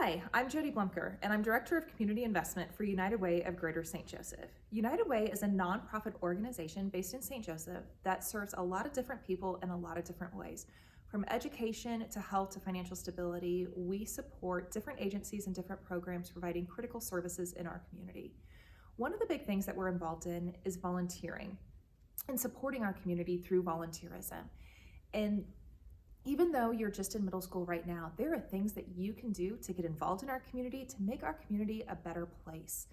Hi, I'm Jody Blumker, and I'm Director of Community Investment for United Way of Greater St. Joseph. United Way is a nonprofit organization based in St. Joseph that serves a lot of different people in a lot of different ways. From education to health to financial stability, we support different agencies and different programs providing critical services in our community. One of the big things that we're involved in is volunteering and supporting our community through volunteerism. And even though you're just in middle school right now, there are things that you can do to get involved in our community to make our community a better place.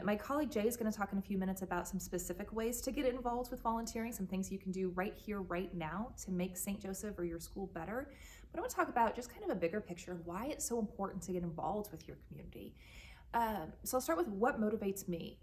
My colleague Jay is going to talk in a few minutes about some specific ways to get involved with volunteering, some things you can do right here, right now to make St. Joseph or your school better. But I want to talk about just kind of a bigger picture of why it's so important to get involved with your community. So I'll start with what motivates me.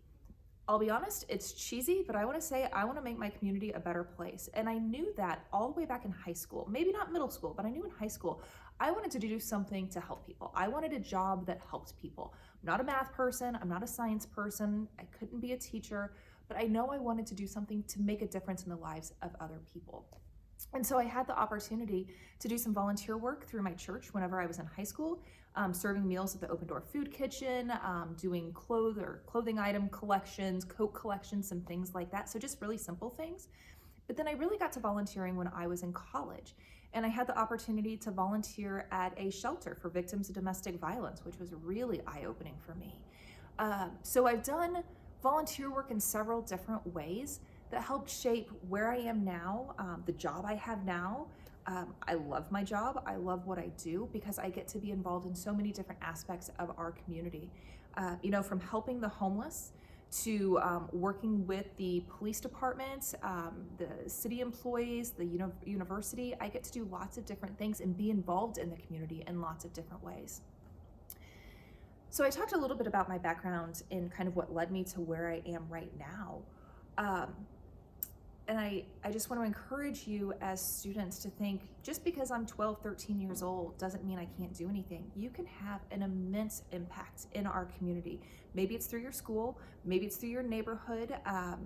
I'll be honest, it's cheesy, but I want to say I want to make my community a better place. And I knew that all the way back in high school, maybe not middle school, but I knew in high school, I wanted to do something to help people. I wanted a job that helped people. I'm not a math person, I'm not a science person, I couldn't be a teacher, but I know I wanted to do something to make a difference in the lives of other people. And so I had the opportunity to do some volunteer work through my church whenever I was in high school, serving meals at the Open Door Food Kitchen, doing clothing item collections, coat collections, some things like that. So just really simple things. But then I really got to volunteering when I was in college. And I had the opportunity to volunteer at a shelter for victims of domestic violence, which was really eye-opening for me. So I've done volunteer work in several different ways that helped shape where I am now, the job I have now. I love my job. I love what I do because I get to be involved in so many different aspects of our community. From helping the homeless to working with the police department, the city employees, the university. I get to do lots of different things and be involved in the community in lots of different ways. So I talked a little bit about my background and kind of what led me to where I am right now. And I just want to encourage you as students to think, just because I'm 12, 13 years old doesn't mean I can't do anything. You can have an immense impact in our community. Maybe it's through your school, maybe it's through your neighborhood,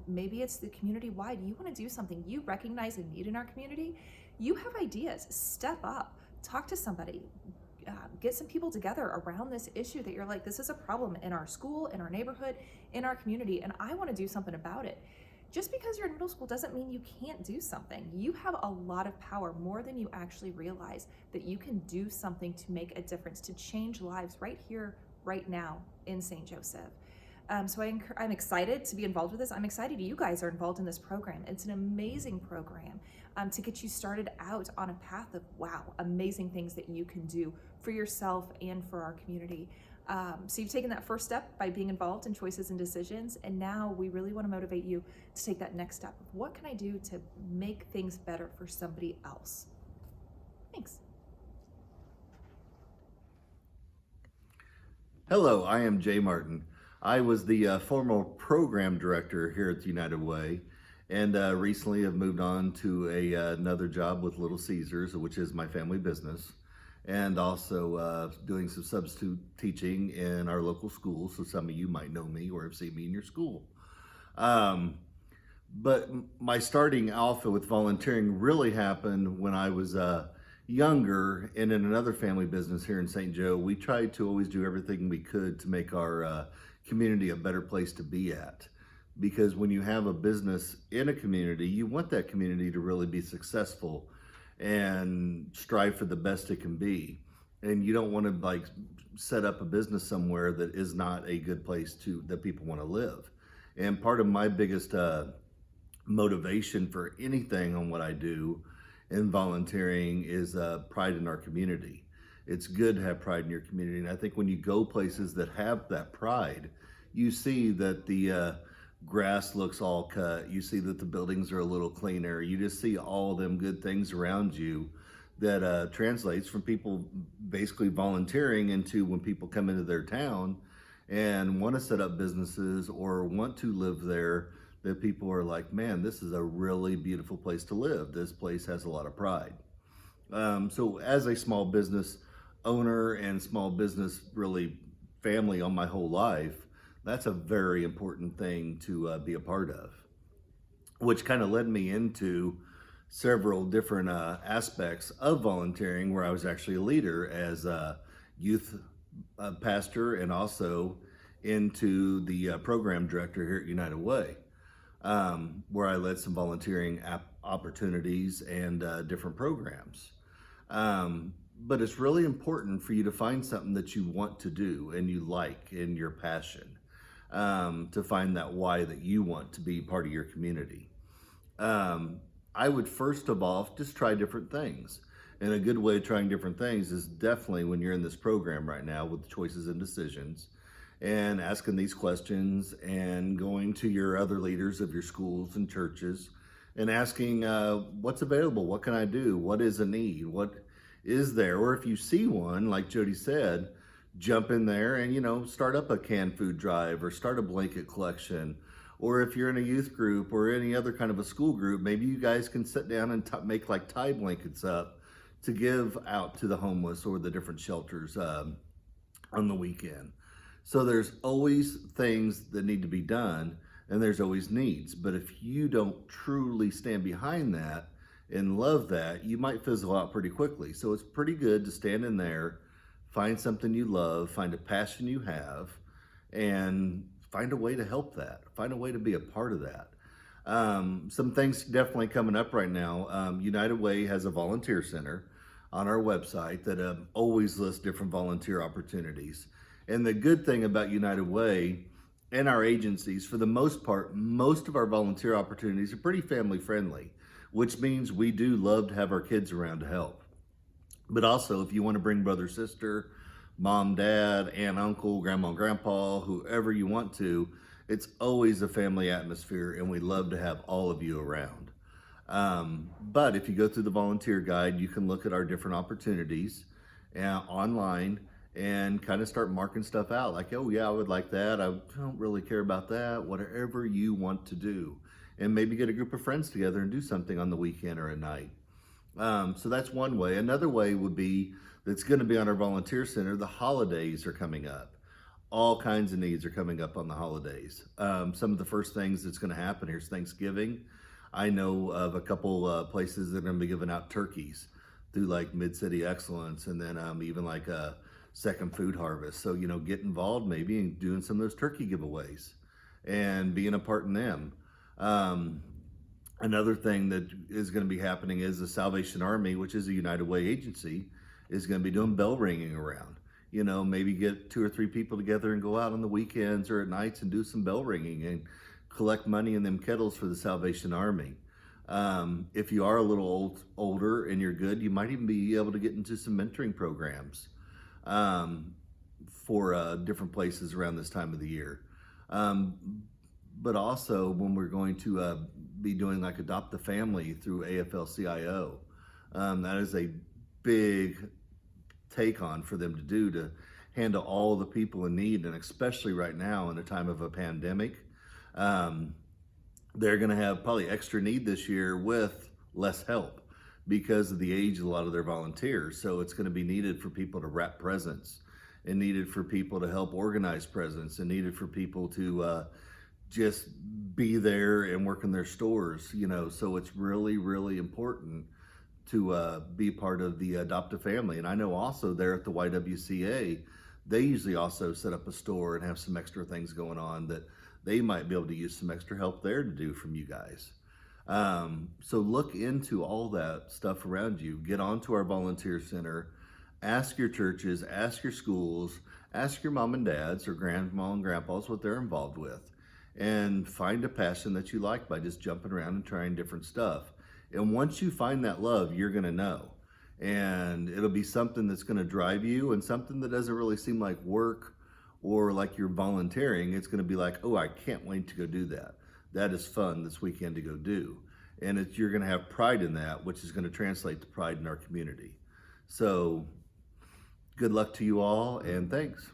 maybe it's the community wide. You want to do something, you recognize a need in our community, you have ideas, step up, talk to somebody, get some people together around this issue that you're like, this is a problem in our school, in our neighborhood, in our community, and I want to do something about it. Just because you're in middle school doesn't mean you can't do something. You have a lot of power, more than you actually realize, that you can do something to make a difference, to change lives right here, right now in St. Joseph. So I'm excited to be involved with this. I'm excited you guys are involved in this program. It's an amazing program to get you started out on a path of, wow, amazing things that you can do for yourself and for our community. So you've taken that first step by being involved in choices and decisions, and now we really want to motivate you to take that next step of what can I do to make things better for somebody else? Thanks. Hello, I am Jay Martin. I was the former program director here at the United Way, and recently have moved on to another job with Little Caesars, which is my family business, and also doing some substitute teaching in our local schools. So some of you might know me or have seen me in your school. But my starting off with volunteering really happened when I was younger and in another family business here in St. Joe. We tried to always do everything we could to make our community a better place to be at. Because when you have a business in a community, you want that community to really be successful and strive for the best it can be. And you don't want to set up a business somewhere that is not a good place that people want to live. And part of my biggest motivation for anything on what I do in volunteering is pride in our community. It's good to have pride in your community. And I think when you go places that have that pride, you see that the grass looks all cut. You see that the buildings are a little cleaner. You just see all them good things around you that translates from people basically volunteering into when people come into their town and want to set up businesses or want to live there, that people are like, man, this is a really beautiful place to live. This place has a lot of pride. So as a small business owner and small business really family on my whole life, that's a very important thing to be a part of, which kind of led me into several different aspects of volunteering where I was actually a leader as youth pastor and also into the program director here at United Way, where I led some volunteering opportunities and different programs. But it's really important for you to find something that you want to do and you like and your passion, to find that why that you want to be part of your community. I would first of all just try different things. And a good way of trying different things is definitely when you're in this program right now with choices and decisions and asking these questions and going to your other leaders of your schools and churches and asking what's available, what can I do, what is a need, what is there, or if you see one, like Jody said, jump in there and start up a canned food drive or start a blanket collection. Or if you're in a youth group or any other kind of a school group, maybe you guys can sit down and make like tie blankets up to give out to the homeless or the different shelters on the weekend. So there's always things that need to be done and there's always needs. But if you don't truly stand behind that and love that, you might fizzle out pretty quickly. So it's pretty good to stand in there, find something you love, find a passion you have, and find a way to help that, find a way to be a part of that. Some things definitely coming up right now. United Way has a volunteer center on our website that always lists different volunteer opportunities. And the good thing about United Way and our agencies, for the most part, most of our volunteer opportunities are pretty family friendly, which means we do love to have our kids around to help. But also, if you want to bring brother, sister, mom, dad, aunt, uncle, grandma, grandpa, whoever you want to, it's always a family atmosphere and we love to have all of you around. But if you go through the volunteer guide, you can look at our different opportunities online and kind of start marking stuff out like, oh yeah, I would like that. I don't really care about that. Whatever you want to do. And maybe get a group of friends together and do something on the weekend or at night. So that's one way. Another way would be, that's going to be on our volunteer center, the holidays are coming up. All kinds of needs are coming up on the holidays. Some of the first things that's going to happen here is Thanksgiving. I know of a couple places that are going to be giving out turkeys through like Mid-City Excellence, and then even like a Second Food Harvest. So, get involved maybe in doing some of those turkey giveaways and being a part in them. Another thing that is going to be happening is the Salvation Army, which is a United Way agency, is going to be doing bell ringing around. Maybe get 2 or 3 people together and go out on the weekends or at nights and do some bell ringing and collect money in them kettles for the Salvation Army. If you are a little older and you're good, you might even be able to get into some mentoring programs for different places around this time of the year. But also when we're going to be doing like Adopt a Family through AFL-CIO, that is a big take on for them to do, to handle all the people in need, and especially right now in a time of a pandemic. They're going to have probably extra need this year with less help because of the age of a lot of their volunteers. So it's going to be needed for people to wrap presents, and needed for people to help organize presents, and needed for people to just be there and work in their stores, so it's really, really important to be part of the Adopt a Family. And I know also there at the YWCA, they usually also set up a store and have some extra things going on that they might be able to use some extra help there to do from you guys. So look into all that stuff around you. Get onto our volunteer center, ask your churches, ask your schools, ask your mom and dads or grandma and grandpas what they're involved with, and find a passion that you like by just jumping around and trying different stuff. And once you find that love, you're going to know. And it'll be something that's going to drive you, and something that doesn't really seem like work or like you're volunteering. It's going to be like, oh, I can't wait to go do that. That is fun this weekend to go do. And you're going to have pride in that, which is going to translate to pride in our community. So good luck to you all, and thanks.